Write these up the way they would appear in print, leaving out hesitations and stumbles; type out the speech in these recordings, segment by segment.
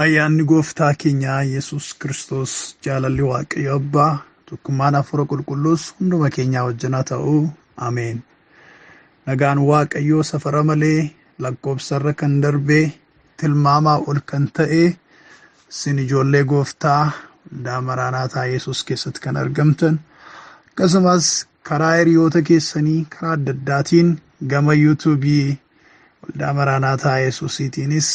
Ayyaanni gooftaa keenyaa Yesus Kiristoos jaalalli Waaqayyo Abbaa tokkummaan Hafuura Qulqulluus hunduma keenyaa wajjin haa ta'u. Ameen. Nagaan Waaqayyoo safara malee lakkoofsarra kan darbee tilmaamaa ol kan ta'e isin ijoollee gooftaa waldaa Maraanaataa Yesus keessatti kan argamtan akkasumas karaa hiriyoota keessanii karaa adda addaatiin gama yuutuubii waldaa Maraanaataa Yesusiitiinis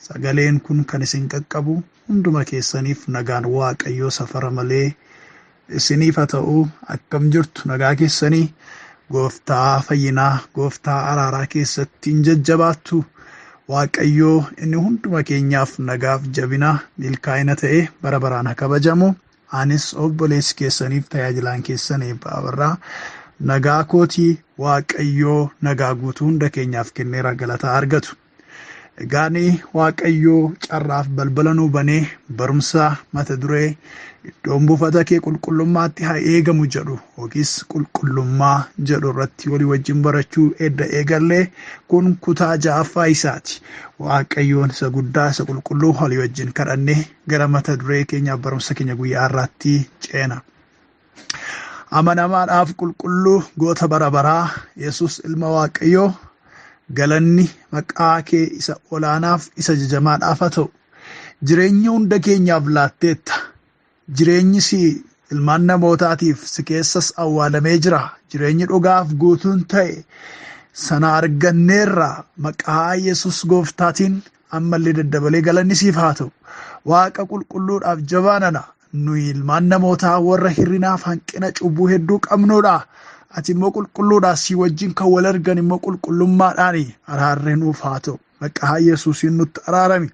sagaleen kun kan isin qaqqabu hunduma keessaniif nagaan Waaqayyoo safara malee isiniif haa ta'u. Akkam jirtu nagaa keessanii gooftaa fayyinaa gooftaa araaraa keessatti hin jajjabaattu. Waaqayyoo inni hunduma keenyaaf nagaaf jabina milkaa'ina ta'e bara baraan haa kabajamu. Anis obboleessi keessaniif tajaajilaan keessan eebba nagaa kootii Waaqayyoo nagaa guutuu hunda keenyaaf kenneera galataa argatu. Egaani Waaqayyoo carraaf balbala nuu banee barumsa mata duree iddoon buufata kee qulqullummaatti haa eegamu jedhu yookiis qulqullummaa jedhu irratti walii wajjin barachuu edda eegallee kun kutaa 6ffaa isaati. Waaqayyoon isa guddaa isa qulqulluu walii wajjin kadhannee gara mata duree keenyaaf barumsa keenya guyyaa har'aatti ceena. Amanamaadhaaf qulqulluu goota bara baraa Yesus ilma Waaqayyoo galanni maqaa kee isa olaanaaf isa jajamaadhaaf haa ta'u. Jireenya hunda keenyaaf laatteetta. Jireenyi si ilmaan namootaatiif si keessas awwaalamee jira. Jireenyi dhugaaf guutuun ta'e sana arganneerra maqaa Yesus gooftaatiin ammallee daddabalee galanni siif haa ta'u. Waaqa qulqulluudhaaf jabaanana nuyi ilmaan namootaa warra hirrinaaf hanqina cubbuu hedduu qabnudha. Ati immoo qulqulluudhaaf si wajjin kan wal argan immoo qulqullummaadhaan araarri nuuf haa ta'u. Maqaa Yesuusiin nutti araarami.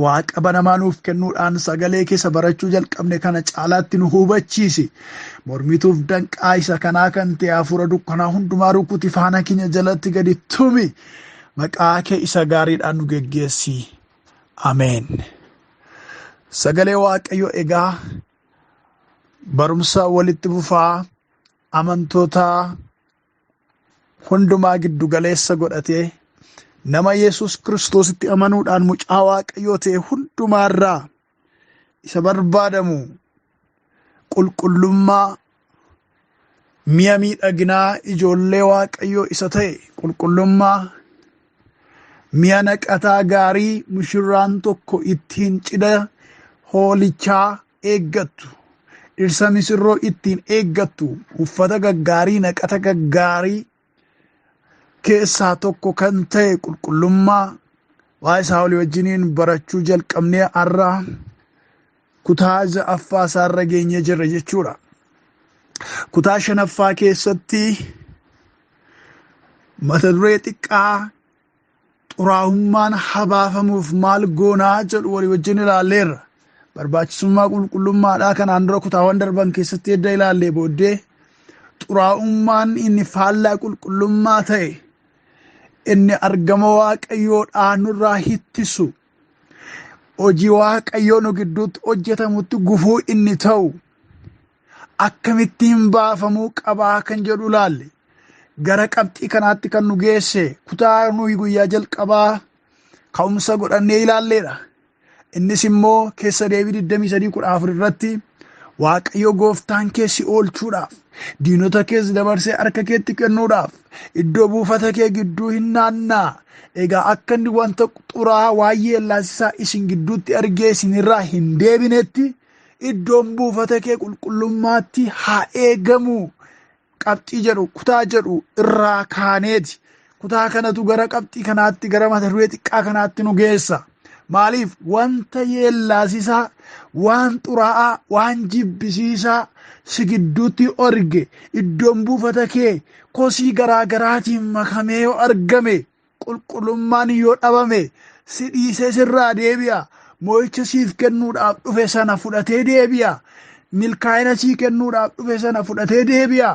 Waaqa banamaa nuuf kennuudhaan sagalee keessa barachuu jalqabne kana caalaatti nu hubachiisi. Mormituuf danqaa isa kanaa kan ta'e hafuura dukkanaa hundumaa rukuti faana keenya jalatti gadi tumi. Maqaa kee isa gaariidhaan nu geggeessi. Ameen. Sagalee Waaqayyoo egaa barumsa walitti fufaa amantoota hundumaa giddu galeessa godhatee nama Yesus Kiristoositti amanuudhaan mucaa Waaqayyoo ta'e hundumaarraa isa barbaadamu qulqullummaa mi'a miidhaginaa ijoollee Waaqayyoo isa ta'e qulqullummaa mi'a naqataa gaarii mushurraan tokko ittiin cidha hoolichaa eeggattu. Dhirsa misirroo ittiin eeggattu uffata gaggaarii naqata gaggaarii keessaa tokko kan ta'e qulqullummaa waa isaa walii wajjiniin barachuu jalqabnee har'a kutaa 6ffaa isaarra geenyee jirra jechuudha. Kutaa 5ffaa keessatti mata duree xiqqaa xuraa'ummaan habaafamuuf maal goonaa jedhu walii wajjin ilaalleerra. Barbaachisummaa qulqullummaadhaa kanaan dura kutaawwan darban keessatti edda ilaallee booddee xuraa'ummaan inni faallaa qulqullummaa ta'e inni argama Waaqayyoodhaa nurraa hittisu hojii Waaqayyoo nu gidduutti hojjetamutti gufuu inni ta'u akkamittiin baafamuu qabaa kan jedhu ilaalle. Gara qabxii kanaatti kan nu geesse kutaa nuyi guyyaa jalqabaa ka'umsa godhannee ilaalleedha. Innis immoo keessa deebii 23:14 irratti Waaqayyo gooftaan kee si oolchuudhaaf diinota kees dabarsee harka keetti kennuudhaaf iddoo buufata kee gidduu hin naannaa. Egaa akka inni wanta xuraa'aa waa'ee laasisaa isin gidduutti argee isinirraa hin deebinetti iddoon buufata kee qulqullummaatti haa eegamu. Qabxii jedhu kutaa jedhu irraa kaaneeti. Kutaa kanatu gara qabxii kanaatti gara mata duree xiqqaa kanaatti nu geessa. Maaliif wanta yeellaasisaa waan xuraa'aa waan jibbisiisaa si gidduutti arge iddoon buufata kee kosii garaa garaatiin makamee yoo argame qulqullummaan yoo dhabame si dhiisee sirraa deebi'a. Moo'icha siif kennuudhaaf dhufe sana fudhatee deebi'a. Milkaa'ina sii kennuudhaaf dhufe sana fudhatee deebi'a.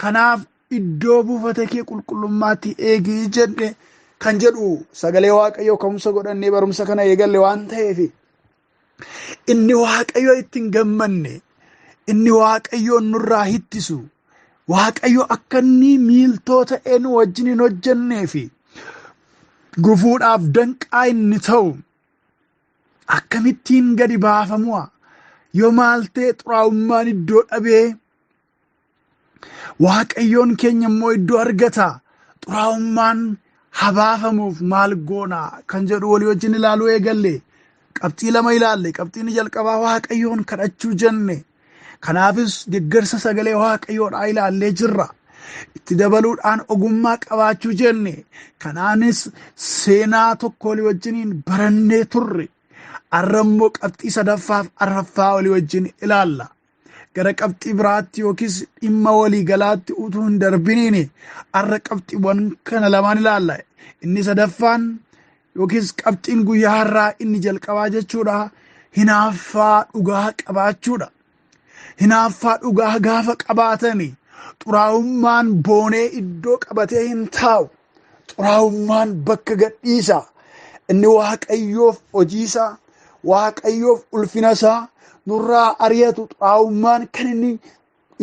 Kanaaf iddoo buufata kee qulqullummaatti eegi jedhe kan jedhu sagalee Waaqayyoo ka'umsa godhannee barumsa kana eegalle waan ta'eef inni Waaqayyoo ittiin gammanne inni Waaqayyoo nurraa hittisu Waaqayyoo akka inni miiltoota nu wajjin hin hojjennee fi gufuudhaaf danqaa inni ta'u akkamittiin gadi baafamu yoo maaltee xuraa'ummaan iddoo dhabee waaqayyoon keenya immoo iddoo argata xuraa'ummaan habaafamuuf maal goona kan jedhu walii wajjin ilaaluu eegalle qabxii lama ilaalle qabxiin jalqabaa waaqayyoon kadhachuu jenne kanaafis deeggarsa sagalee waaqayyoodhaa ilaallee jirra itti dabaluudhaan ogummaa qabaachuu jenne kanaanis seenaa tokko walii wajjiniin barannee turre arrammoo qabxii sadaffaaf arraffaa walii wajjin ilaalla gara qabxii biraatti yookiis dhimma walii galaatti utuu hin darbiniin arra qabxiiwwan kana lamaan ilaalla inni sadaffaan yookiis qabxiin guyyaa har'aa inni jalqabaa jechuudha hinaaffaa dhugaa qabaachuudha hinaaffaa dhugaa gaafa qabaatani xuraa'ummaan boonee iddoo qabatee hin taa'u xuraa'ummaan bakka gadhiisa inni waaqayyoof hojiisa waaqayyoof ulfinasaa nurraa ari'atu xuraa'ummaan kan inni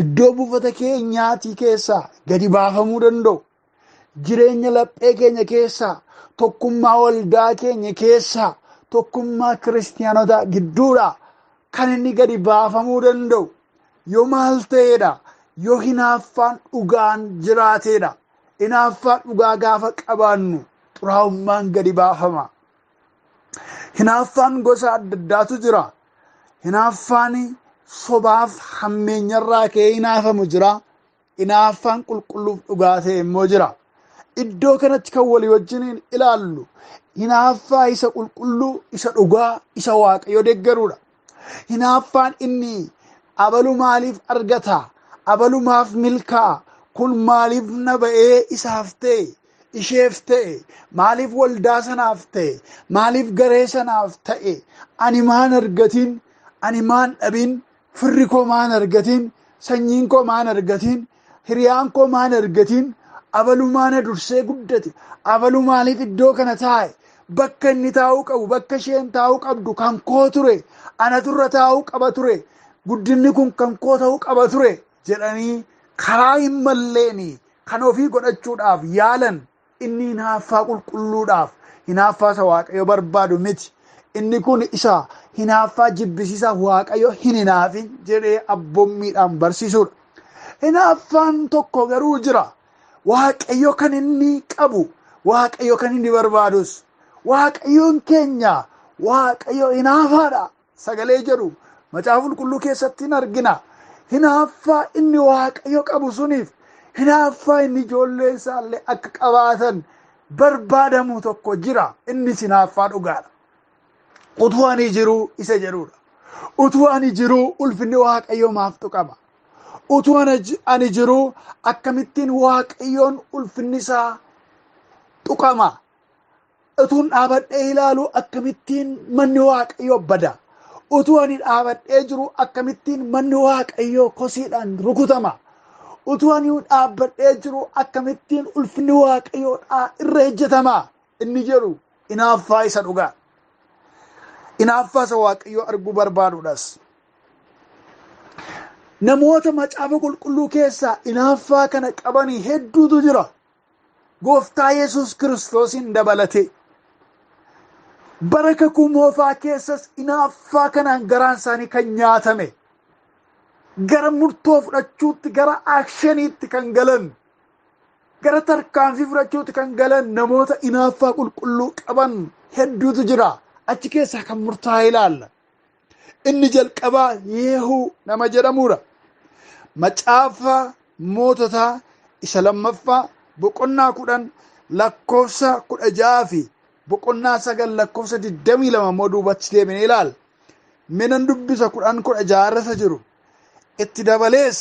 iddoo buufata keenyaatii keessaa gadi baafamuu danda'u jireenya laphee keenya keessaa tokkummaa waldaa keenya keessaa tokkummaa kiristaanotaa gidduudha kan inni gadi baafamuu danda'u yoo maal ta'eedha yoo hinaaffaan dhugaan jiraateedha hinaaffaa dhugaa gaafa qabaannu xuraa'ummaan gadi baafama hinaaffaan gosa adda addaatu jira hinaaffaan sobaaf hammeenyarraa ka'ee hinaafamu jira hinaaffaan qulqulluuf dhugaa ta'e immoo jira iddoo kanatti kan walii wajjiniin ilaallu hinaaffaa isa qulqulluu isa dhugaa isa waaqayyo deeggaruudha hinaaffaan inni abalu maaliif argata abalumaaf milkaa'a kun maaliif na ba'ee isaaf ta'e isheef ta'e maaliif waldaa sanaaf ta'e maaliif garee sanaaf ta'e ani maan argatiin ani maan dhabin firri koo maan argatiin sanyiin koo maan argatiin hiriyaan koo maan argatiin abalu maana dursee guddate abalu maaliif iddoo kana taa'e bakka inni taa'uu qabu bakka isheen taa'uu qabdu kan koo ture anaturra taa'uu qaba ture guddinni kun kan koo ta'uu qaba ture jedhanii karaa hin malleeni kan ofii godhachuudhaaf yaalan inni hinaaffaa qulqulluudhaaf hinaaffaa isa waaqayyo barbaadu miti inni kun isa hinaaffaa jibbisiisaa waaqayyo hin hinaafin jedhee abboomiidhaan barsiisuudha hinaaffaan tokko garuu jira waaqayyo kan inni qabu waaqayyo kan inni barbaadus waaqayyoon keenya waaqayyo hinaafaadha sagalee jedhu macaafa qulqulluu keessatti hin argina hinaaffaa inni waaqayyo qabu suniif hinaaffaa inni ijoollee isaallee akka qabaatan barbaadamu tokko jira innis hinaaffaa dhugaadha utuu ani jiruu isa jedhudha utuu ani jiruu ulfinni waaqayyo maaf tuqama utuu ani jiruu akkamittiin waaqayyoon ulfinni isaa tuqama utuun dhaabadhee ilaalu akkamittiin manni waaqayyo bada utuu ani dhaabadhee jiru akkamittiin manni waaqayyo kosiidhaan rukutama utuu ani dhaabadhee jiru akkamittiin ulfinni waaqayyoodhaa irra ejjetama inni jedhu hinaaffaa isa dhugaa hinaaffaa isa waaqayyo arguu barbaaduudhas namoota macaafa qulqulluu keessaa hinaaffaa kana qabanii hedduutu jira gooftaa yesus kiristoosiin dabalate bara kakuu moofaa keessas hinaaffaa kanaan garaan isaanii kan nyaatame gara murtoo fudhachuutti gara aakshaniitti kan galan gara tarkaanfii fudhachuutti kan galan namoota hinaaffaa qulqulluu qaban hedduutu jira achi keessaa kan murtaa'e ilaalla inni jalqabaa yeehuu nama jedhamuudha macaafa moototaa isa lammaffaa boqonnaa 10 lakkoofsa 16 fi boqonnaa 9 lakkoofsa 22 immoo duubatti deebinee ilaalla minan dubbisa 10:16 irra jiru itti dabalees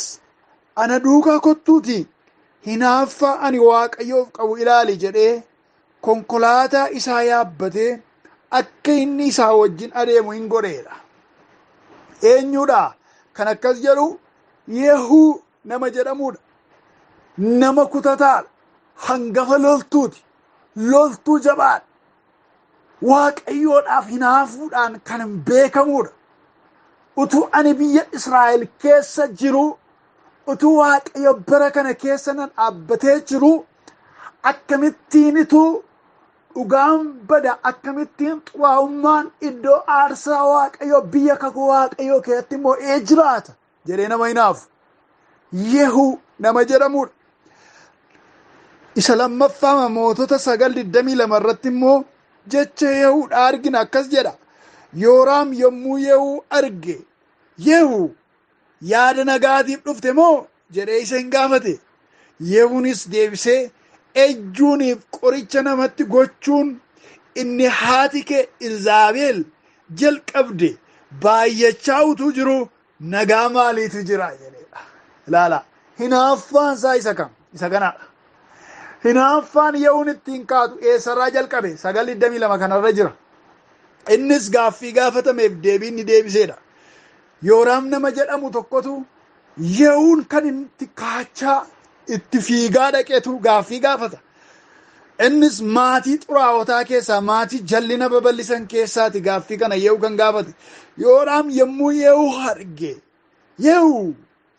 ana duukaa kottuuti hinaaffaa ani waaqayyoof qabu ilaali jedhee konkolaataa isaa yaabbatee akka inni isaa wajjin adeemu hin godheedha eenyuudha kan akkas jedhu yeehuu nama jedhamuudha nama kutataadha hangafa loltuuti loltuu jabaadha waaqayyoodhaaf hinaafuudhaan kan beekamuudha utuu ani biyya Israa'el keessa jiru utuu waaqayyo bara kana keessa nan dhaabbatee jiru akkamittiinitu dhugaan bada akkamittiin xuraa'ummaan iddoo aarsaa waaqayyoo biyya kakuu waaqayyoo keessatti immoo jiraata jedhee nama hinaafu. Yehuu nama jedhamudha. Isa lammaffaa mootota 9:22 irratti immoo jecha Yehuudha argina akkas jedha. Yooraam yommuu Yehuu arge, Yehuu yaada nagaatiif dhufte moo jedhee isa hin gaafate. Yehuunis deebisee ejjuuniif qoricha namatti gochuun inni haati kee Izaabeel jalqabde baay'achaa utuu jiru nagaa maaliitu jira jedheedha. Ilaala, hinaaffaan isaa isa kam? Isa kanaadha. Hinaaffaan Yehuun ittiin kaatu eessarraa jalqabe? 9:22 kanarra jira. Innis gaaffii gaafatameef deebii inni deebiseedha. Yooraam nama jedhamu tokkotu Yehuun kan itti kaachaa itti fiigaa dhaqeetu gaaffii gaafata. Innis maatii xuraa'otaa keessaa, maatii jallina babal'isan keessaati gaaffii kana Yehuu kan gaafate. Yooraam yommuu Yehuu arge, Yehuu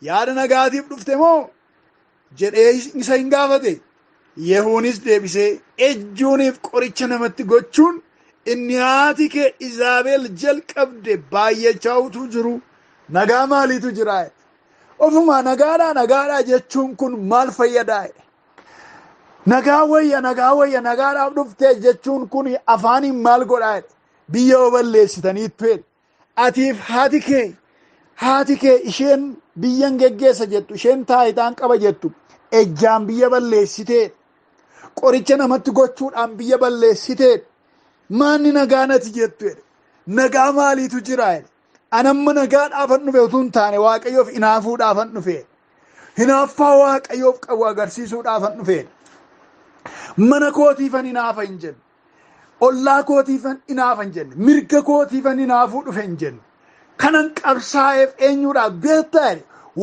yaada nagaatiif dhufte moo jedhee isa hin gaafate. Yehuunis deebisee ejjuuniif qoricha namatti gochuun inni haati kee Izaabeel jalqabde baay'achaa utuu jiru nagaa maaliitu jira? Ofuma nagaadhaa jechuun kun maal fayyadaa? Nagaa wayya nagaadhaaf dhuftee jechuun kun afaaniin maal godhaa? Biyya balleessitaniittu. Atiif haati kee isheen biyyan geggeessa jettu, isheen taayitaan qaba jettu ejjaan biyya balleessitee, qoricha namatti gochuudhaan biyya balleessitee, maanni nagaa nati jettu? Nagaa maaliitu jira? Anamma nagaadhaafan dhufe utuu hin taane waaqayyoof hinaafuudhaafan dhufe. Hinaaffaa waaqayyoof qabu agarsiisuudhaafan dhufe. Mana kootiifan hinaafa hin jenne, ollaa kootiifan hinaafa hin jenne, mirga kootiifan hinaafuu dhufe hin jenne. Kanan qabsaa'eef eenyuudhaaf beektaa?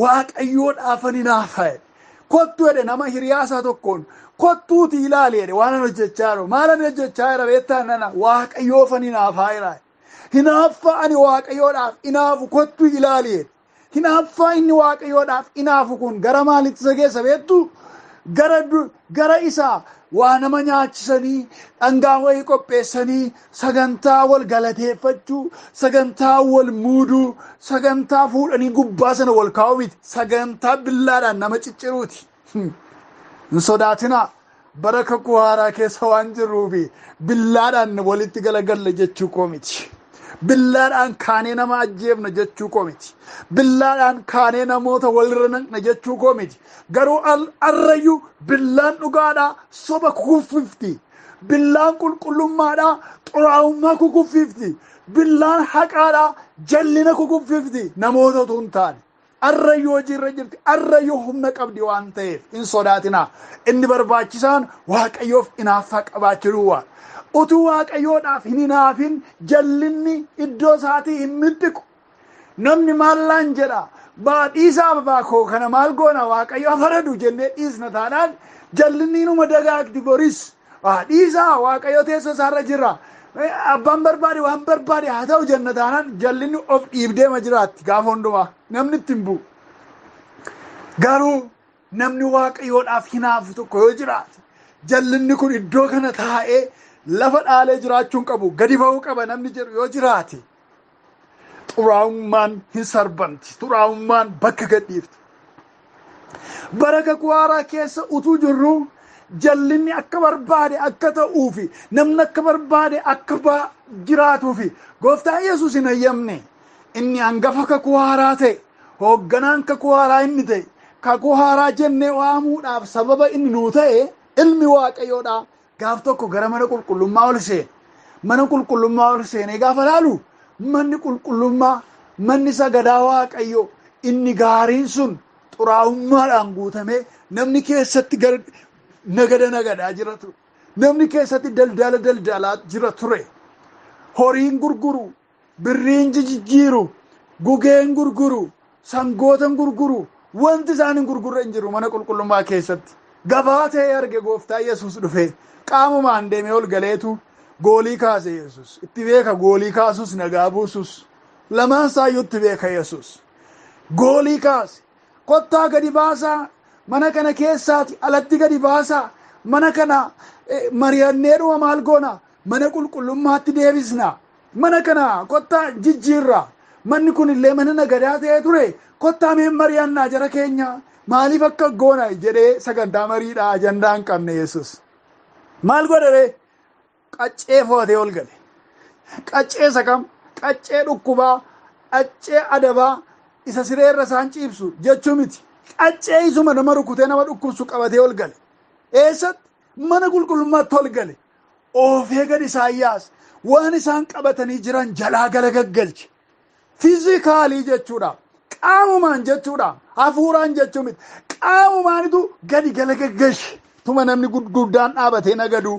Waaqayyoodhaafan hinaafa. Kottu jedhe nama hiriyaasaa tokkoon, kottuuti ilaali jedhe waan hojjechaa jiru. Maal hojjechaa jira beektaa? Nana waaqayyoofan hinaafaa jira. Hinaaffaa ani waaqayyoodhaaf hinaafu kottu ilaali jedhe. Hinaaffaa inni waaqayyoodhaaf hinaafu kun gara maalitti isa geessa beektu? Gara isaa waa nama nyaachisanii, dhangaa wayii qopheessanii, sagantaa wal galateeffachuu, sagantaa wal muuduu, sagantaa fuudhanii gubbaa sana wal kaa'u miti. Sagantaa billaadhaan nama cicciruuti. Hin sodaatinaa. Bara kakuu haaraa keessa waan jirruufi billaadhaan walitti galagalle jechuu koo miti. Billaadhaan kaanee nama ajjeefna jechuu koo miti. Billaadhaan kaanee namoota walirra naqna jechuu koo miti. Garuu arrayyuu billaan dhugaadhaa soba kukuffifti. Billaan qulqullummaadhaa xuraa'ummaa kukuffifti. Billaan haqaadhaa jallina kukuffifti. Namoota utuu hin taane. Arrayyuu hojiirra jirti. Arrayyuu humna qabdi waan ta'eef hin sodaatinaa. Inni barbaachisaan waaqayyoof hinaaffaa qabaachuu waan. Utuu waaqayyoodhaaf hin hinaafin jallinni iddoo isaatii hin midhiqu. Namni maallaan jedha? Baadhiisaa baakoo kana maal goona waaqayyo afaradu jennee dhiisna taanaan jallinni inuma dagaagdi boris. Baadhiisaa waaqayyo teessoo isaarra jira. Abbaan barbaade waan barbaade haa ta'u jenna taanaan jallinni of dhiibdeema jiraatti gaafa hundumaa. Namni ittiin bu'u. Garuu namni waaqayyoodhaaf hinaafu tokko yoo jiraate, jallinni kun iddoo kana taa'ee lafa dhaalee jiraachuun qabu, gadi ba'uu qaba namni jedhu yoo jiraate, xuraa'ummaan hin sarbamti. Xuraa'ummaan bakka gadhiifti. Bara kakuu haaraa keessa utuu jirru jallinni akka barbaade akka ta'uufi namni akka barbaade akka jiraatuufi gooftaa Yesuus hin hayyamne. Inni hangafa kakuu haaraa ta'e, hoogganaan kakuu haaraa inni ta'e, kakuu haaraa jennee waamuudhaaf sababa inni nuu ta'e ilmi waaqayyoodhaa gaaf tokko gara mana qulqullummaa ol seene. Mana qulqullummaa ol seenee gaafa laalu manni qulqullummaa, manni sagadaa waaqayyoo inni gaariin sun xuraa'ummaadhaan guutamee namni keessatti nagadaa jira ture. Namni keessatti daldalaa jira ture. Horiin gurguru, birriin jijjiiru, gugeen gurguru, sangootan gurguru, wanti isaan hin gurgurre hin jiru mana qulqullummaa keessatti. Gabaa ta'ee arge gooftaa Yesuus dhufe. Qaamumaan deemee ol galeetu goolii kaase Yesuus. Itti beeka goolii kaasus nagaa buusus. Lamaan isaayyuu itti beeka Yesuus. Goolii kaase. Kottaa gadi baasaa. Mana kana keessaati alatti gadi baasaa. mana kana mari'anneedhuma maal goona mana qulqullummaatti deebisna mana kana kottaa jijjiirra manni kun illee mana nagadaa ta'ee ture kottaa mee mari'annaa jara keenya maaliif akka goona jedhee sagantaa mariidhaa ajandaa hin qabne Yesus maal godhe qaccee footee ol gale qaccee sakam qaccee dhukkubaa qaccee adabaa isa sireerra isaan ciibsu jechuu miti qaccee isuma nama rukutee nama dhukkubsu qabatee ol gale eessatti mana qulqullummaatti ol gale oofee gad Isaayyaas waan isaan qabatanii jiran jalaa galagaggalche fiizikaalii jechuudha qaamumaan jechuudha hafuuraan jechuu miti qaamumaanitu gadi galagaggalche tuma namni guddaan dhaabatee nagadu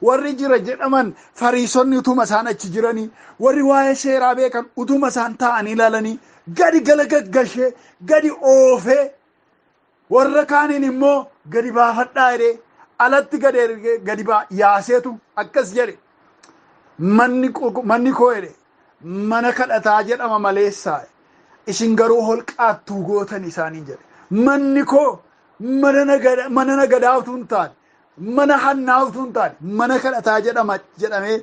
warri jira jedhaman fariisonni utuma isaan achi jiranii warri waa'ee seeraa beekan utuma isaan taa'anii ilaalanii gadi galagaggalche gadi oofee warra kaaniin immoo gadi baafadhaa jedhee alatti gadi yaaseetu akkas jedhe manni koo jedhe mana kadhataa jedhama maleessaa isin garuu holqaattuu gootan isaanii jedhe manni koo mana nagadaa utuu hin taane mana hannaa utuu hin taane mana kadhataa jedhamee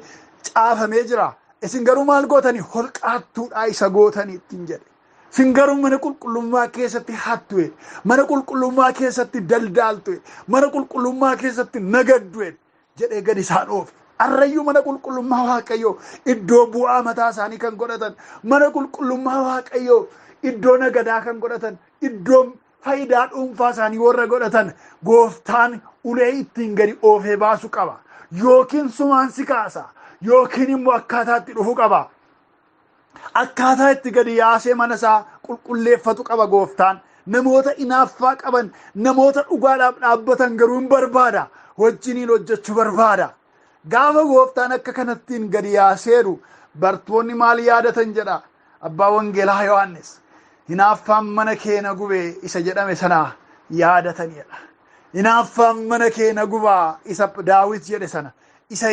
caafamee jira isin garuu maal gootanii holqaattuudhaa isa gootanii ittiin jedhe isin garuu mana qulqullummaa keessatti hattu'e mana qulqullummaa keessatti daldaaltu'e mana qulqullummaa keessatti nagaddu'e jedhee gadi isaan oofe arrayyuu mana qulqullummaa Waaqayyoo iddoo bu'aa mataa isaanii kan godhatan mana qulqullummaa Waaqayyoo iddoo nagadaa kan godhatan iddoo faayidaa dhuunfaa isaanii warra godhatan gooftaan ulee ittiin gadi oofee baasu qaba yookiin sumaan si kaasa yookiin immoo akkaataatti dhufu qaba akkaataa itti gadi yaasee mana isaa qulqulleeffatu qaba gooftaan namoota inaaffaa qaban namoota dhugaadhaaf dhaabbatan garuu hin barbaada wajjiniin hojjechuu barbaada gaafa gooftaan akka kanattiin gadi yaaseeru bartoonni maal yaadatan jedha abbaa wangeelaa Yohaannis hinaaffaan mana kee na gube isa jedhame sana yaadatanidha hinaaffaan mana kee na gubaa isa Daawit jedhe sana isa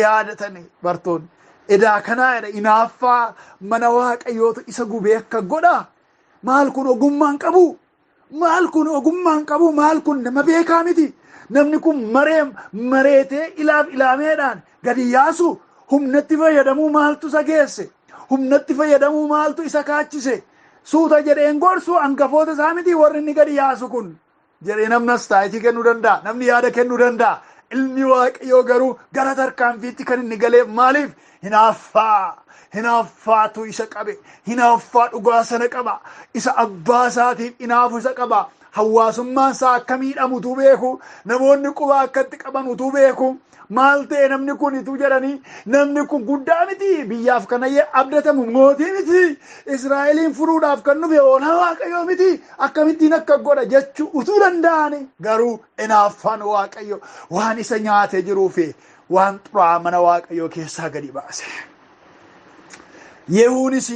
yaadatanii bartoonni edaa kanaa jedha hinaaffaa mana Waaqayyootu isa gubee akka godha maal kun ogummaan qabu maal kun nama beekaa miti namni kun mareetee ilaameedhaan gadi yaasu humnatti fayyadamuu maaltu isa geesse humnatti fayyadamuu maaltu isa kaachise suuta jedheen gorsu hangafoota isaa miti warri inni gadi yaasu kun jedhee namnas taayitii kennuu danda'a namni yaada kennuu danda'a ilmi Waaqayyoo garuu gara tarkaanfiitti kan inni galeef maaliif hinaaffaatu isa qabe hinaaffaa dhugaa sana qaba isa abbaa isaatiif hinaafu isa qaba hawaasummaan isaa akka miidhamu utuu beeku namoonni quba akkatti qaban utuu beeku maal ta'e namni kun ituu jedhanii namni kun guddaa miti biyyaaf kan abdatamu mootii miti Israa'eliin furuudhaaf kan dhufe oolaa Waaqayyoo miti akkamittiin akka godha jechuu utuu danda'ani garuu hinaaffaan Waaqayyo waan isa nyaatee jiruufi waan xuraa mana Waaqayyoo keessaa gadi baase Yehuunis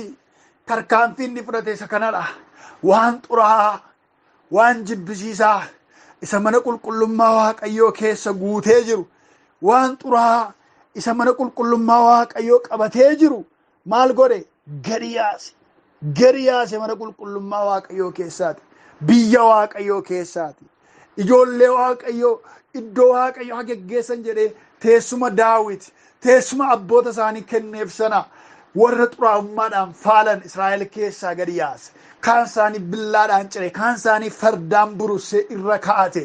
tarkaanfii inni fudhate isa kanadha waan xuraa waan jibbisiisaa isa mana qulqullummaa Waaqayyoo keessa guutee jiru waan xuraa isa mana qulqullummaa Waaqayyoo qabatee jiru maal godhe gadi yaase mana qulqullummaa Waaqayyoo keessaati biyya Waaqayyoo keessaati ijoollee Waaqayyoo iddoo Waaqayyoo geggeessan jedhee teessuma Daawit teessuma abboota isaanii kenneef sana warra xuraa'ummaadhaan faalan Israa'el keessaa gadi yaase kaan isaanii billaadhaan cire kaan isaanii fardaan burusee irra kaa'ate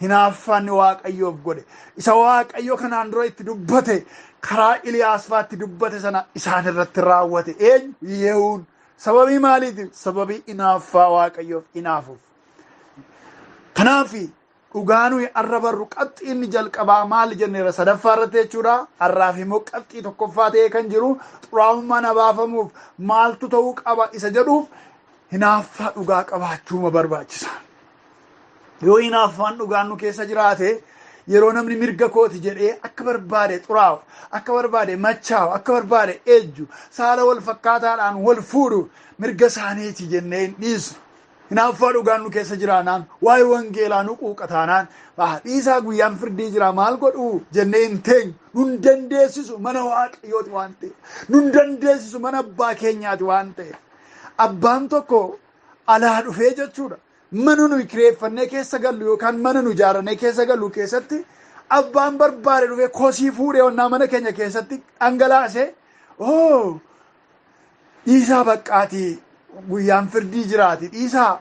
hinaaffanni Waaqayyoof godhe isa Waaqayyo kanaan dura itti dubbate karaa Iliyaas faatti dubbate sana isaan irratti raawwate Yehuun sababii maaliitiif sababii hinaaffaa Waaqayyoof hinaafuuf kanaaf dhugaanuu arra barru qabxii inni jalqabaa maal jenneera sadaffaa irratti jechuudha har'aaf immoo qabxii tokkoffaa ta'ee kan jiru xuraa'ummaan abaafamuuf maaltu ta'uu qaba isa jedhuuf hinaaffaa dhugaa qabaachuuma barbaachisa yoo hinaaffaan dhugaan nu keessa jiraate yeroo namni mirga kooti jedhee akka barbaade xuraa'u akka barbaade machaa'u akka barbaade ejju saala wal fakkaataadhaan wal fuudhu mirga isaaniiti jennee hin dhiisnu hinaaffaa dhugaan nu keessa jiraanaan waa'ee wangeelaa nu quuqataanaan dhiisaa guyyaan firdii jira maal godhu jennee hin teenyu nun dandeessisu mana Waaqayyooti waan ta'eef nun dandeessisu mana abbaa keenyaati waan ta'eef abbaan tokko alaa dhufee jechuudha mana nuyi kireeffannee keessa gallu yookaan mana nu ijaarannee keessa gallu keessatti abbaan barbaade dhufee kosii fuudhee onnaa mana keenya keessatti dhangalaasee dhiisaa baqqaatii guyyaan firdii jiraati dhiisaa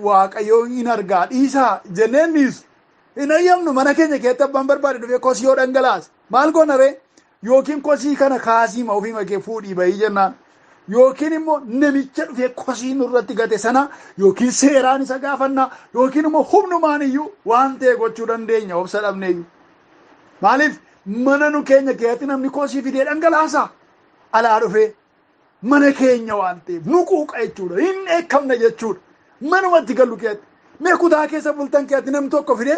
waaqayyoo hin argaa dhiisaa jenneen dhiisu hin ayyamnu. mana keenya keessatti abbaan barbaade dhufee kosii yoo dhangalaase maal goona ree? yookiin kosii kana kaasiima ofii makee fuudhii bahii jennaan, yookiin immoo namicha dhufee kosii nurratti gate sana yookiin seeraan isa gaafannaa, yookiin immoo humnumaan iyyuu waan ta'e gochuu dandeenya obsa dhabneeyyu. maaliif mana nu keenya keessatti namni kosii fidee dhangalaasa alaa dhufee mana keenya waan ta'eef nu quuqa jechuudha, hin eekkamna jechuudha. manumatti gallu keessatti mee kutaa keessa bultan keessatti namni tokko fidee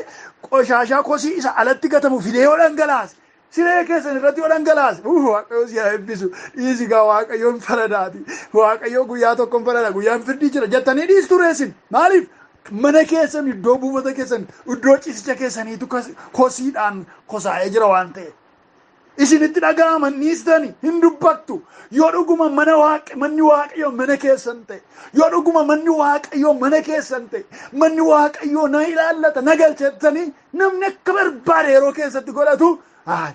qoshaashaa kosii isa alatti gatamu fidee yoo dhangalaase siree keessan irratti yoo dhangalaase waaqayyoo si haa eebbisu. dhiisi gaa waaqayyoon faradaati, waaqayyoo guyyaa tokkoon farada, guyyaan firdii jira jettanii dhiistu reessin. maaliif mana keessan iddoo buufata keessan iddoo ciisicha keessaniitu kosiidhaan kosaa'ee jira waan ta'e isinitti dhaga'aman dhiistani hin dubbattu. yoo dhuguma manni waaqayyoo mana keessan ta'e, yoo dhuguma manni waaqayyoo mana keessan ta'e, manni waaqayyoo na ilaallata na galchettanii namni akka barbaade yeroo keessatti godhatu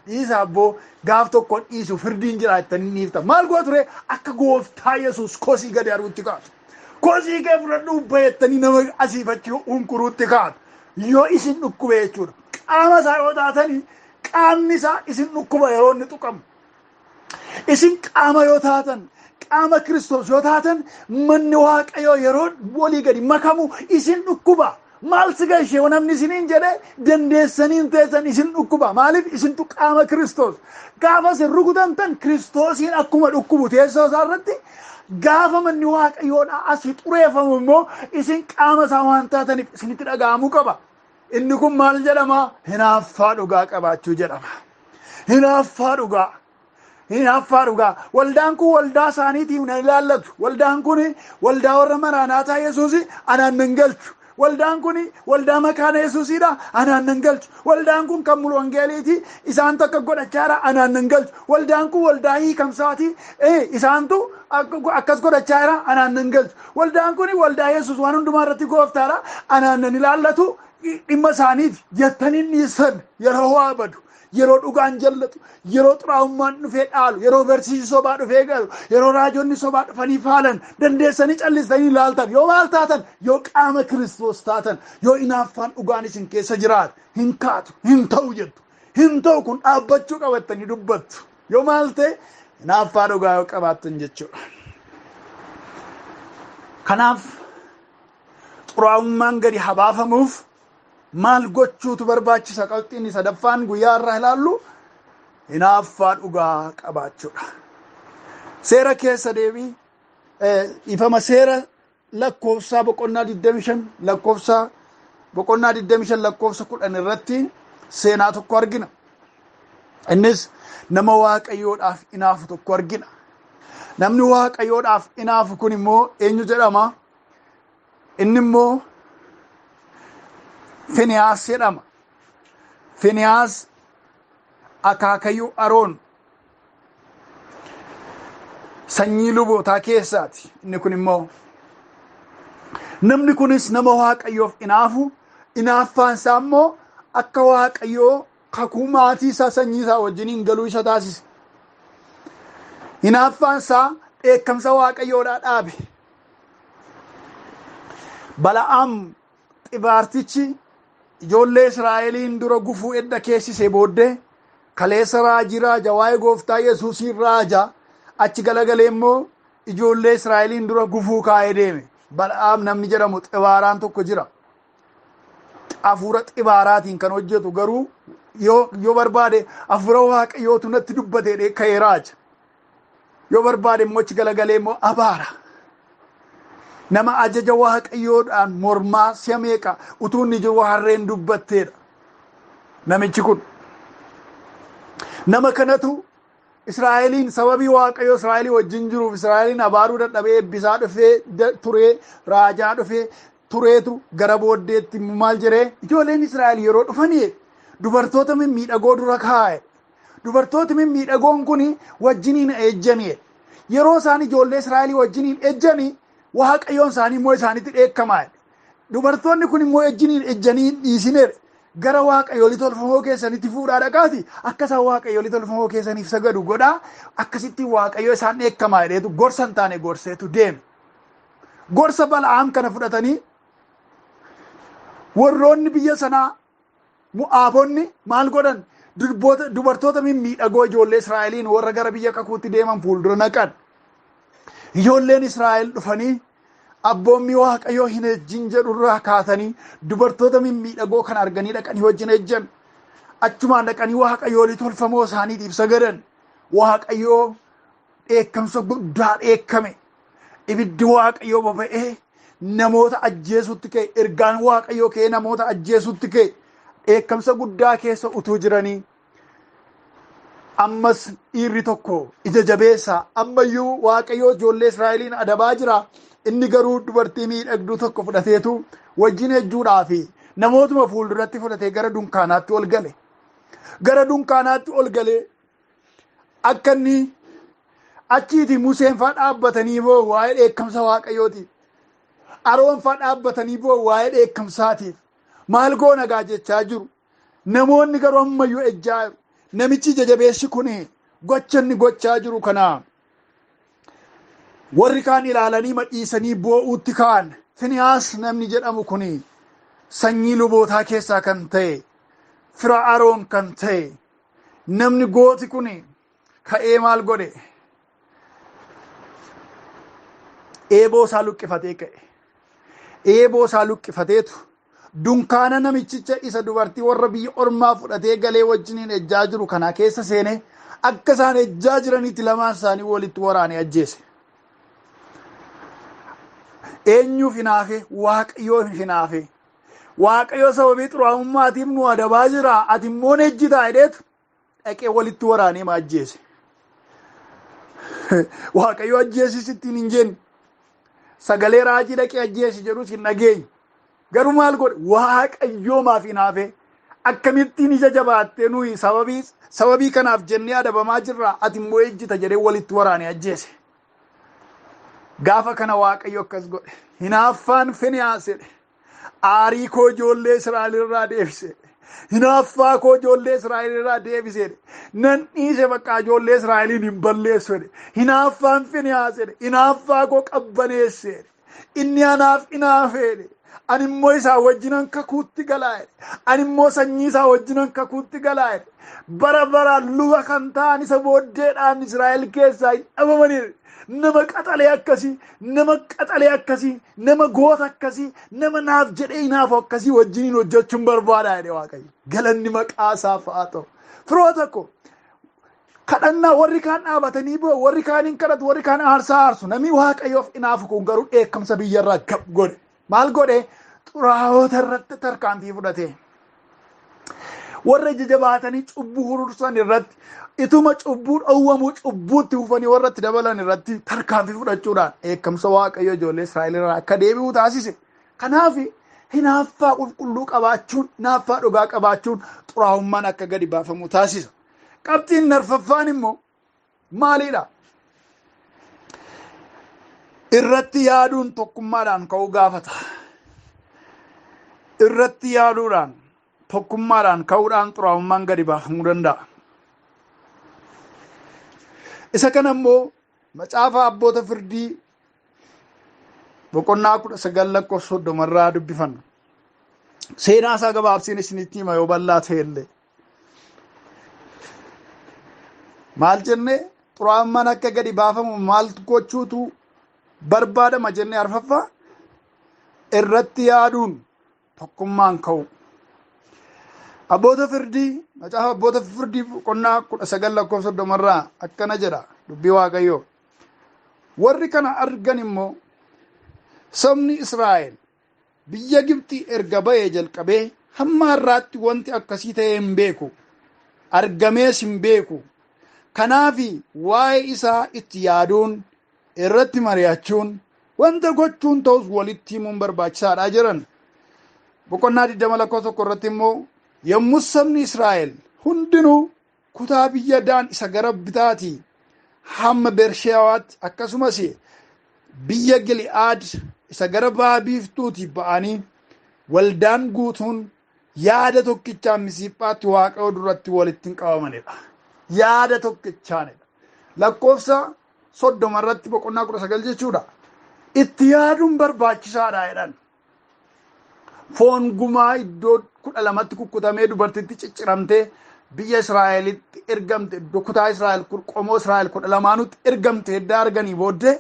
dhiisa abboo gaaf tokkoon dhiisu firdiin jira jettanii dhiifta. maal goota ture? akka gooftaa Yesuus kosii gadi arguutti kaatu, kosii kee fudhadhuu bayettanii nama asiifachi hunkuruutti kaatu. yoo isin dhukkube jechuudha qaama isaa yoo taatanii qaamni isaa isin dhukkuba yeroo inni tuqamu. isin qaama yoo taatan, qaama Kiristoos yoo taatan manni waaqayyoo yeroo walii gadi makamu isin dhukkuba. maal si gashee namni isiniin jedhe dandeessaniin teessan isin dhukkuba. maaliif isintu qaama Kiristoos. gaafa isin rukutamtan Kiristoosiin akkuma dhukkubu teessoo isaa irratti gaafa manni waaqayyoodhaa asii xureeffamu immoo isin qaama isaa waan taataniif isinitti dhaga'amuu qaba. inni kun maal jedhama? hinaaffaa dhugaa qabaachuu jedhama. hinaaffaa dhugaa. hinaaffaa dhugaa. waldaan kun waldaa isaaniitiif na ilaallatu. waldaan kun waldaa warra maraanaataa Yesuus anaan nan galchu. waldaan kun waldaa makaana Yesuusiidha anaan nan galchu. waldaan kun kan mulu wangeeliiti isaan takka godhachaadha anaan nan galchu. waldaan kun waldaa hiikamsaati isaantu akkas godhachaadha anaan nan galchu. waldaan kun waldaa Yesuus waan hundumaa irratti gooftaadha anaan nan ilaallatu. dhimma isaaniiti jettanii dhiisan yeroo waa badu, yeroo dhugaan jallatu, yeroo xuraa'ummaan dhufee dhaalu, yeroo barsiisi sobaa dhufee galu, yeroo raajonni sobaa dhufanii faalan dandeessanii callistanii ilaaltan. yoo maal taatan? yoo qaama Kiristoos taatan, yoo hinaaffaan dhugaan isin keessa jiraate hin kaatu, hin ta'u jettu. hin ta'u kun dhaabbachuu qabattanii dubbattu. yoo maal ta'e? hinaaffaa dhugaa yoo qabaattan jechuudha. kanaaf xuraa'ummaan gadi habaafamuuf maal gochuutu barbaachisa? qalxiin sadaffaan guyyaa irraa ilaallu hinaaffaa dhugaa qabaachuudha. seera keessa deebii ifama seera lakkoofsaa boqonnaa 25 lakkoofsa boqonnaa 25 lakkoofsa 10 irratti seenaa tokko argina. innis nama waaqayyoodhaaf hinaafu tokko argina. namni waaqayyoodhaaf hinaafu kun immoo eenyu jedhama? inni immoo Finiyaas jedhama. Finiyaas akaakayyuu Aroon sanyii lubootaa keessaati. inni kun immoo namni kunis nama waaqayyoof hinaafu, hinaaffaan isaa immoo akka waaqayyoo kakuu maatii isaa sanyii isaa wajjiniin galuu isa taasise. hinaaffaan isaa dheekkamsa waaqayyoodhaa dhaabe. Bala'aam xibaartichi ijoollee Israa'eliin dura gufuu edda keessisee booddee kaleessa raajii raaja waa'ee gooftaa Yesuusiin raaja achi galagalee immoo ijoollee Israa'eliin dura gufuu kaa'ee deeme. Bala'aam namni jedhamu xibaaraan tokko jira. Hafuura xibaaraatiin kan hojjetu garuu yoo barbaade hafuura waaqayyootu natti dubbatee ka'ee raaja. yoo barbaade immoo achi galagalee immoo abaara. nama ajaja waaqayyoodhaan mormaa si'a meeqa utuu inni jiru harreen dubbatteedha. namichi kun nama kanatu Israa'eliin sababii waaqayyo Israa'elii wajjin jiruuf Israa'eliin abaaruu dadhabee eebbisaa dhufee turee raajaa dhufee tureetu gara booddeetti maal jedhee ijoolleen Israa'el yeroo dhufanii dubartoota mimmiidhagoo dura kaa'e. dubartoota mimmiidhagoon kun wajjiniin ejjanii yeroo isaan ijoollee Israa'elii wajjiniin ejjanii waaqayyoon isaanii immoo isaanitti dheekkamaa. dubartoonni kun immoo ejjanii dhiisineedha. Gara waaqayyoolii tolfamoo keessanitti fuudhaa dhaqaati akka isaan waaqayyoolii tolfamoo keessaniif sagadu godhaa. Akkasitti waaqayyo isaan dheekkamaa jedheetu gorsa hin taane gorseetu deeme. Gorsa Bala'aam kana fudhatanii warroonni biyya sanaa Mo'aabonni maal godhan? Dubartoota mimmiidhagoo ijoollee Israa'eliin warra gara biyya kakuutti deeman fuuldura naqan. Ijoolleen Israa'el dhufanii abboommii waaqayyoo hin ejjin jedhurraa kaatanii dubartoota mimmiidhagoo kan arganii dhaqanii wajjin ejjan. Achumaan dhaqanii waaqayyoolii tolfamoo isaaniitiif sagadan. Waaqayyoo dheekkamsa guddaa dheekkame. Ibiddi waaqayyoo boba'ee namoota ajjeesutti ka'e. Ergaan waaqayyoo ka'ee namoota ajjeesutti ka'e. Dheekkamsa guddaa keessa utuu jiranii ammas dhiirri tokko ija jabeessa ammayyuu waaqayyoo ijoollee Israa'eliin adabaa jira. Inni garuu dubartii miidhagduu tokko fudhateetu wajjin ejjuudhaaf namootuma fuulduratti fudhatee gara dunkaanaatti ol gale. Gara dunkaanaatti ol galee akka inni achiiti Museen fa'aa dhaabbatanii boo waa'ee dheekkamsa waaqayyooti. Aroon fa'aa dhaabbatanii boo waa'ee dheekkamsaatiif. Maal goona gaa jechaa jiru. Namoonni garuu ammayyuu ejjaa jiru. Namichi jajabeessi kun gocha inni gochaa jiru kana warri kaan ilaalanii madhiisanii boo'uutti ka'an. Finiyaas namni jedhamu kun sanyii lubootaa keessaa kan ta'e fira Aroon kan ta'e namni gooti kun ka'ee maal godhe? Eeboo isaa luqqifatee ka'e. Eeboo isaa luqqifateetu dunkaana namichicha isa dubartii warra biyya ormaa fudhatee galee wajjiniin ejjaa jiru kana keessa seene akka isaan ejjaa jiranitti lamaan isaanii walitti waraanee ajjeese. Eenyuuf hinaafe? Waaqayyoof hinaafe. Waaqayyoo sababii xuraa'ummaatiif nu adabaa jira. Ati immoo ejjitaa jedheetu dhaqee walitti waraanee ajjeese. Waaqayyoo ajjeesisittiin hin jenne. Sagalee raajii dhaqee ajjeesi jedhus hin dhageenye. Garuu maal godhe? Waaqayyoo maaf hinaafe? Akkamittiin ija jabaattee nuyi sababii kanaaf jennee adabamaa jirra. Ati immoo ejjita jedhee walitti waraanee ajjeese. Gaafa kana waaqayyo akkas godhe. Hinaaffaan Finiyaas jedhe. Aarii koo ijoollee Israa'el irraa deebise. Hinaaffaa koo ijoollee Israa'el irraa deebise. Nan dhiise bakka ijoollee Israa'eliin hin balleessu jedhe. Hinaaffaan Finiyaas jedhe. Hinaaffaa koo qabbaneesse jedhe. Inni anaaf hinaafe jedhe. Ani immoo isaa wajjinan kakuutti galaa jedhe. Ani immoo sanyii isaa wajjinan kakuutti galaa jedhe. Bara baraan luba kan ta'an isa booddeedhaan Israa'el keessaa hin dhabamanii. Nama qaxalee akkasii, nama goota akkasii, nama naaf jedhee hinaafu akkasii wajjiniin hojjechuun barbaada jedhe Waaqayyo. Galanni maqaa isaaf haa ta'u. Firoota koo kadhannaa warri kaan dhaabatanii boo warri kaan hin kadhatu warri kaan aarsaa aarsu. Namni Waaqayyoof hinaafu kun garuu dheekkamsa biyyarraa gab godhe. Maal godhe? Xuraa'oota irratti tarkaanfii fudhate. Warra ija jabaatanii cubbuu hurursan irratti ituma cubbuu dhowwamuu cubbuutti hufanii warratti dabalan irratti tarkaanfii fudhachuudhaan dheekkamsa Waaqayyo ijoollee Israa'el irraa akka deebi'u taasise. Kanaaf hinaaffaa qulqulluu qabaachuun, hinaaffaa dhugaa qabaachuun xuraa'ummaan akka gadi baafamu taasisa. Qabxiin arfaffaan immoo maalidha? Irratti yaaduun tokkummaadhaan ka'uu gaafata. Irratti yaaduudhaan tokkummaadhaan ka'uudhaan xuraa'ummaan gadi baafamuu danda'a. Isa kana immoo macaafa abboota firdii boqonnaa 19 irraa dubbifanna. Seenaa isaa gabaabsiin isinitti hima yoo bal'aa ta'e illee. Maal jenne? Xuraa'ummaan akka gadi baafamu maal gochuutu barbaadama jenne arfaffaa? Irratti yaaduun tokkummaan ka'u. Abboota firdii macaafa abboota firdii boqonnaa 19 irraa akkana jedha dubbii Waaqayyoo. Warri kana argan immoo sabni Israa'el biyya Gibxii erga ba'ee jalqabee hamma har'aatti wanti akkasii ta'ee hin beeku. Argamees hin beeku. Kanaafi waa'ee isaa itti yaaduun irratti mari'achuun wanta gochuun ta'us walitti himuun barbaachisaadha jedhan. Boqonnaa 21 irratti immoo yommuu sabni Israa'el hundinuu kutaa biyya Daan isa gara bitaatii hamma Bersheewaatti akkasumas biyya Gili'aad isa gara ba'a biiftuutii ba'anii waldaan guutuun yaada tokkichaan Misiphaatti Waaqayyo duratti walitti qabamanidha. Yaada tokkichaanidha. Lakkoofsa 30 irratti boqonnaa 19 jechuudha. Itti yaaduun barbaachisaadha jedhan. Foon gumaa iddoo 12tti kukkutamee dubartitti cicciramtee biyya Israa'elitti ergamte, iddoo kutaa Israa'el qomoo Israa'el 12nutti ergamte edda arganii booddee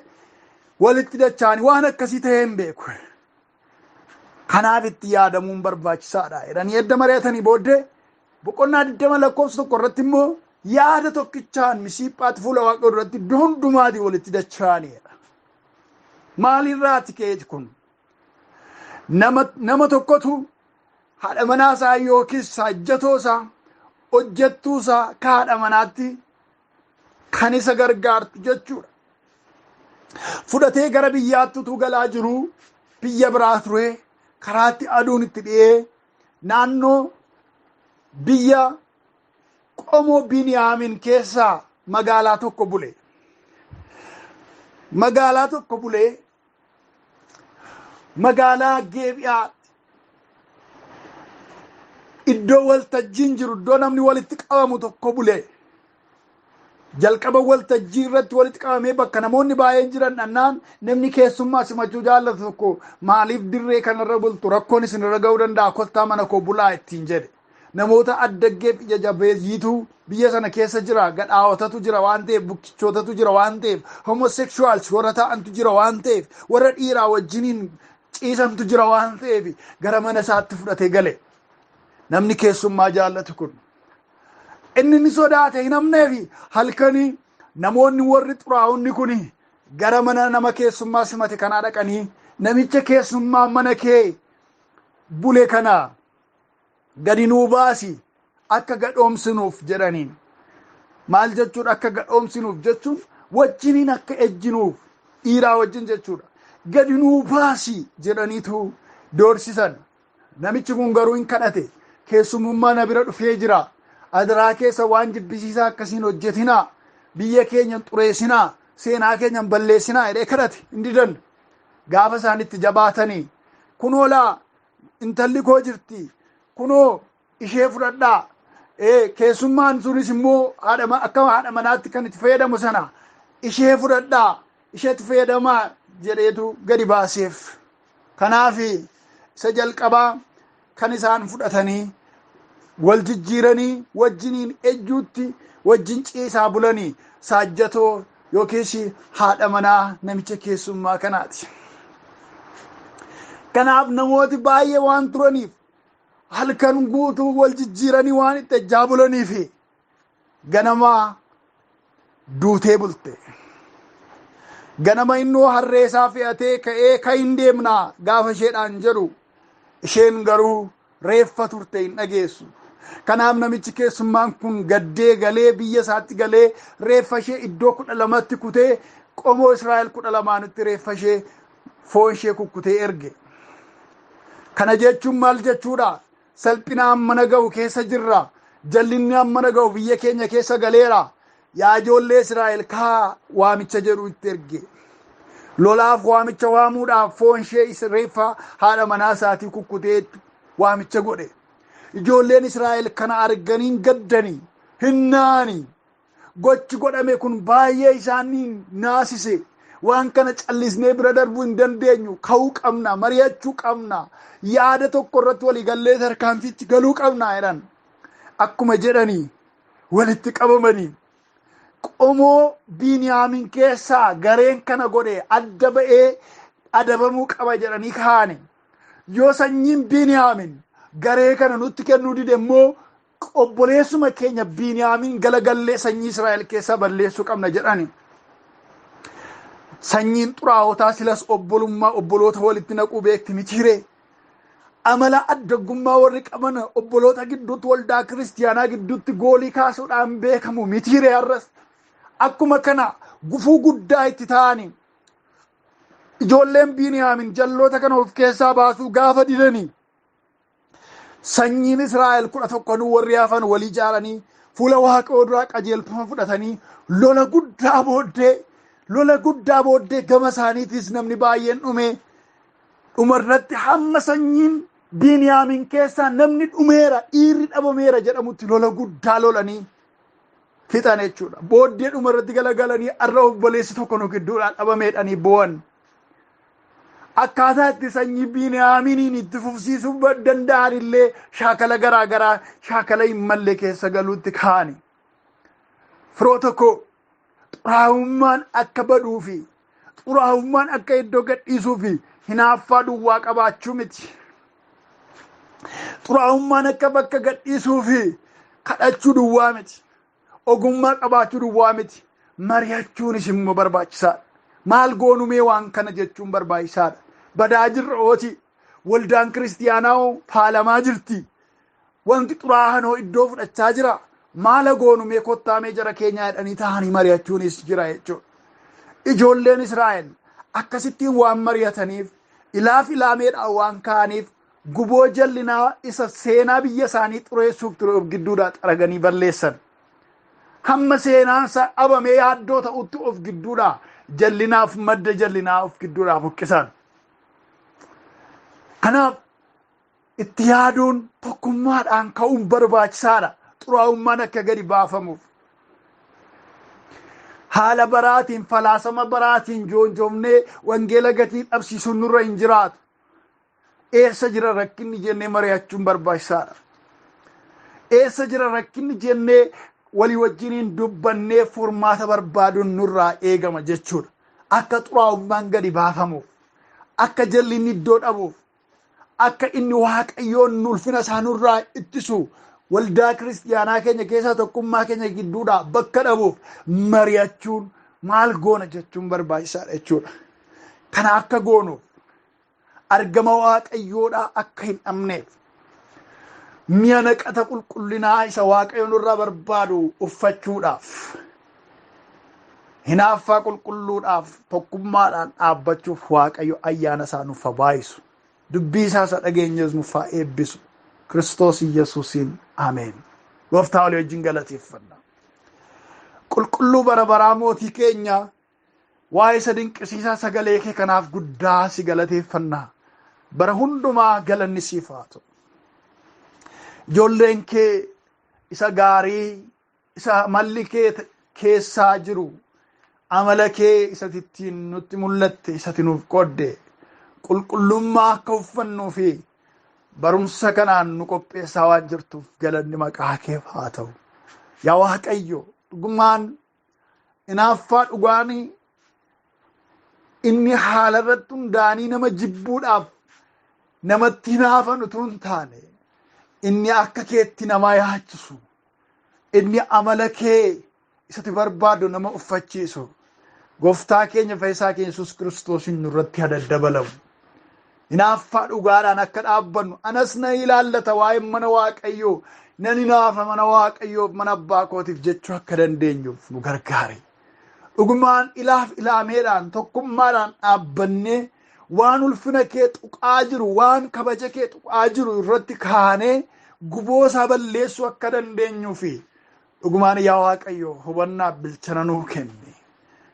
walitti dachaanii waan akkasii ta'ee hin beeku. Kanaaf itti yaadamuun barbaachisaadha jedhanii edda mari'atanii booddee boqonnaa 20 lakkoofsa 1 irratti immoo yaada tokkichaan Misiphaatti fuula Waaqayyoo duratti iddoo hundumaatii walitti dacha'aniidha. Maalirraati ka'eeti kun? Nama tokkotu haadha manaasaa yookiis saajjatoosaa hojjettuusaa ka haadha manaatti kan isa gargaartu jechuudha. Fudhatee gara biyyaatti utuu galaa jiru biyya biraa ture karaatti aduun itti dhi'ee naannoo biyya qomoo Biniyaamiin keessaa magaalaa tokko bule. Magaalaa tokko bulee magaalaa Geebi'aatti iddoo waltajjiin jiru iddoo namni walitti qabamu tokko bulee. Jalqaba waltajjii irratti walitti qabamee bakka namoonni baay'een jiran dhannaan namni keessummaa simachuu jaallatu tokko maaliif dirree kanarra bultu rakkoon isinirra ga'uu danda'a kottaa mana koo bulaa ittiin jedhe. Namoota addaggeef ija jabeeyyiitu biyya sana keessa jira, gadhaawotatu jira waan ta'eef, bukkichootatu jira waan ta'eef, homoseksuwaals warra ta'antu jira waan ta'eef, warra dhiiraa wajjiniin ciisantu jira waan ta'eef gara mana isaatti fudhatee gale. Namni keessummaa jaallatu kun inni ni sodaate hin amneefi halkanii namoonni warri xuraa'onni kun gara mana nama keessummaa simate kanaa dhaqanii namicha keessummaa mana kee bule kanaa gadi nuu baasi akka gadhoomsinuuf jedhaniin. Maal jechuudha akka gadhoomsinuuf jechuun wajjiniin akka ejjinuuf dhiiraa wajjin jechuudha. Gadi nuu baasi jedhaniitu doorsisan. Namichi kun garuu hin kadhate. Keessummaa na bira dhufee jira. Adaraa keessa waan jibbisiisaa akkasiin hojjetinaa. Biyya keenya xureessinaa. Seenaa keenya balleessinaa jedhee kadhate hin didan. Gaafa isaanitti jabaatanii kunoo laa intalli koo jirti. Kunoo ishee fudhadhaa. Keessummaan sunis immoo akka haadha manaatti kan itti fayyadamu sana ishee fudhadhaa. Isheetti fayyadamaa jedheetu gadi baaseef. Kanaaf isa jalqabaa kan isaan fudhatanii wal jijjiiranii wajjiniin ejjuutti wajjin ciisaa bulanii saajjatoo yookiis haadha manaa namicha keessummaa kanaati. Kanaaf namooti baay'ee waan turaniif halkan guutuu wal jijjiiranii waan itti ejjaa bulaniif ganama duutee bulte. Ganama innoo harreesaa fe'atee ka'ee ka hin deemnaa gaafa isheedhaan jedhu isheen garuu reeffa turte hin dhageessu. Kanaaf namichi keessummaan kun gaddee galee biyya isaatti galee reeffa ishee iddoo 12tti kutee qomoo Israa'el 12tti reeffa ishee foon ishee kukkutee erge. Kana jechuun maal jechuudha? Salphina amma ga'u keessa jirra. Jallinni amma ga'u biyya keenya keessa galeera. Yaa ijoollee Israa'el kaa waamicha jedhu itti erge. Lolaaf waamicha waamuudhaaf foon ishee reeffa haadha manaa isaatii kukkutee waamicha godhe. Ijoolleen Israa'el kana arganiin gaddanii hinnaani. Gochi godhame kun baay'ee isaanii naasise. Waan kana callisnee bira darbuu hin dandeenyu. Ka'uu qabna, mari'achuu qabna. Yaada tokko irratti walii gallee tarkaanfiitti galuu qabna jedhan. Akkuma jedhanii walitti qabamanii qomoo Biniyaamiin keessaa gareen kana godhe adda ba'ee adabamuu qaba jedhanii kaane. Yoo sanyiin Biniyaamiin garee kana nutti kennuu dide immoo obboleessuma keenya Biniyaamiin galagallee sanyii Israa'el keessaa balleessuu qabna jedhani. Sanyiin xuraa'otaa silas obbolummaa obboloota walitti naquu beekti mitiire. Amala addaggummaa warri qaban obboloota gidduutti waldaa kiristiyaanaa gidduutti goolii kaasuudhaan beekamu mitiire har'as. Akkuma kana gufuu guddaa itti ta'anii ijoolleen Biniyaamiin jalloota kana of keessaa baasuu gaafa didanii sanyiin Israa'el 11 warri hafan walii jaaranii fuula Waaqayyoo duraa qajeelfama fudhatanii lola guddaa booddee gama isaaniitis namni baay'een dhume. Dhumarratti hamma sanyiin Biniyaamin keessaa namni dhumeera, dhiirri dhabameera jedhamutti lola guddaa lolanii fixan jechuudha. Booddee dhuma irratti galagalanii har'a obboleessi tokko nu gidduudhaan dhabameedhanii bo'an. Akkaataa itti sanyii Biniyaaminiin itti fufsiisuu danda'an illee shaakala garaa garaa shaakala hin malle keessa galuutti kaa'ani. Firoota koo xuraa'ummaan akka baduu fi xuraa'ummaan akka iddoo gadhiisuu fi hinaaffaa duwwaa qabaachuu miti. Xuraa'ummaan akka bakka gadhiisuu fi kadhachuu duwwaa miti. Ogummaa qabaachuu duwwaa miti. Mari'achuunis immoo barbaachisaadha. Maal goonumee waan kana jechuun barbaachisaadha. Badaa jirra ooti. Waldaan kiristiyaanaa faalamaa jirti. Wanti xuraa'anoo iddoo fudhachaa jira. Maala goonumee kottaamee jara keenyaa jedhanii ta'anii mari'achuunis jira jechuudha. Ijoolleen Israa'el akkasittiin waan mari'ataniif ilaaf ilaameedhaan waan ka'aniif guboo jallinaa isa seenaa biyya isaanii xureessuuf ture of gidduudhaa xaraganii balleessan. Hamma seenaansa dhabamee yaaddoo ta'utti of gidduudhaa jallinaaf madda jallinaa of gidduudhaa buqqisan. Kanaaf itti yaaduun tokkummaadhaan ka'uun barbaachisaadha. Xuraa'ummaan akka gadi baafamuuf. Haala baraatiin falaasama baraatiin joonjoomnee wangeela gatii dhabsiisuun nurra hin jiraatu. Eessa jira rakkinni jennee mari'achuun barbaachisaadha. Eessa jira rakkinni jennee walii wajjiniin dubbannee furmaata barbaaduun nurraa eegama jechuudha. Akka xuraa'ummaan gadi baafamuuf, akka jallinni iddoo dhabuuf, akka inni Waaqayyoon ulfina isaa nurraa ittisu waldaa kiristiyaanaa keenya keessa tokkummaa keenya gidduudhaa bakka dhabuuf mari'achuun maal goona jechuun barbaachisaadha jechuudha. Kana akka goonuuf argama Waaqayyoodhaa akka hin dhabneef mi'a naqata qulqullinaa isa Waaqayyoon irraa barbaadu uffachuudhaaf hinaaffaa qulqulluudhaaf tokkummaadhaan dhaabbachuuf Waaqayyo ayyaana isaa nuuf haa baayisu. Dubbii isaa isa dhageenyes nuuf haa eebbisu. Kiristoos Yesuusiin ameen. Gooftaa walii wajjin galateeffanna. Qulqulluu bara baraa mootii keenya waa'ee isa dinqisiisaa sagalee kee kanaaf guddaa si galateeffanna. Bara hundumaa galanni siif haa ta'u. Ijoolleen kee isa gaarii isa malli kee keessaa jiru amala kee isa ittiin nutti mul'atte isatti nuuf qoodde qulqullummaa akka uffannuu fi barumsa kanaan nu qopheessaa waan jirtuuf galanni maqaa keef haa ta'u. Yaa Waaqayyo dhugumaan hinaaffaa dhugaanii inni haala irratti hundaanii nama jibbuudhaaf namatti hinaafan utuu hin taane inni akka keetti nama yaachisu inni amala kee isatti barbaadu nama uffachiisu gooftaa keenya fayyisaa keenya Yesuus Kiristoosiin nurratti haa daddabalamu. Hinaaffaa dhugaadhaan akka dhaabbannu anas na ilaallata waa'ee mana Waaqayyoo nan hinaafa mana Waaqayyoof mana abbaa kootiif jechuu akka dandeenyuuf nu gargaare. Dhugumaan ilaaf ilaameedhaan tokkummaadhaan dhaabbannee waan ulfina kee tuqaa jiru waan kabaja kee tuqaa jiru irratti kaanee guboo isaa balleessuu akka dandeenyuufi dhugumaan yaa Waaqayyo hubannaa bilchina nuu kenni.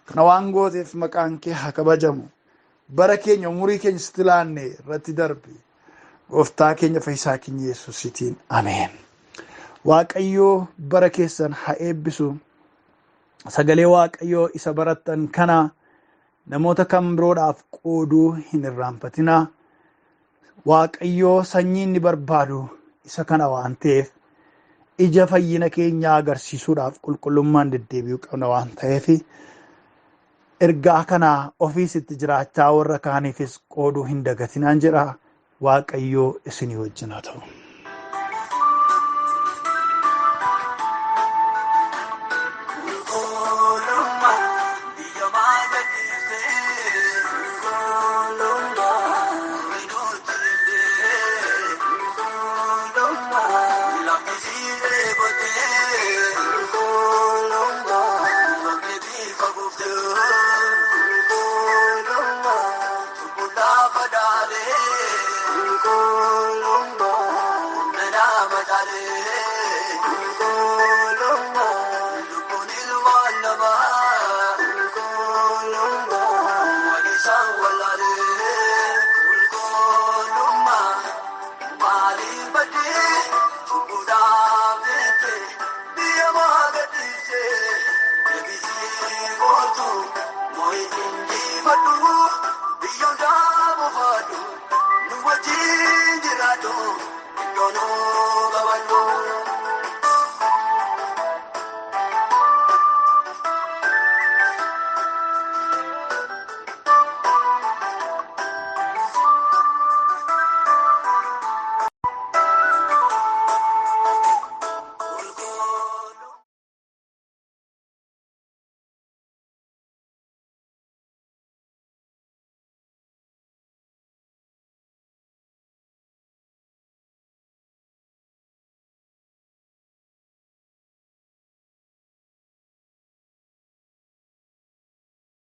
Kana waan gooteef maqaan kee haa kabajamu. Bara keenya umurii keenya sitti laanne irratti darbe gooftaa keenya fayyisaa keenya Yesuusiitiin ameen. Waaqayyo bara keessan haa eebbisu. Sagalee Waaqayyoo isa barattan kana namoota kan biroodhaaf qooduu hin irraanfatina. Waaqayyoo sanyii inni barbaadu isa kana waan ta'eef ija fayyina keenyaa agarsiisuudhaaf qulqullummaan deddeebi'uu qabna waan ta'eef ergaa kana ofiisitti jiraachaa warra kaaniifis qooduu hin dagatinaan jedha. Waaqayyoo isinii wajjin haa ta'u.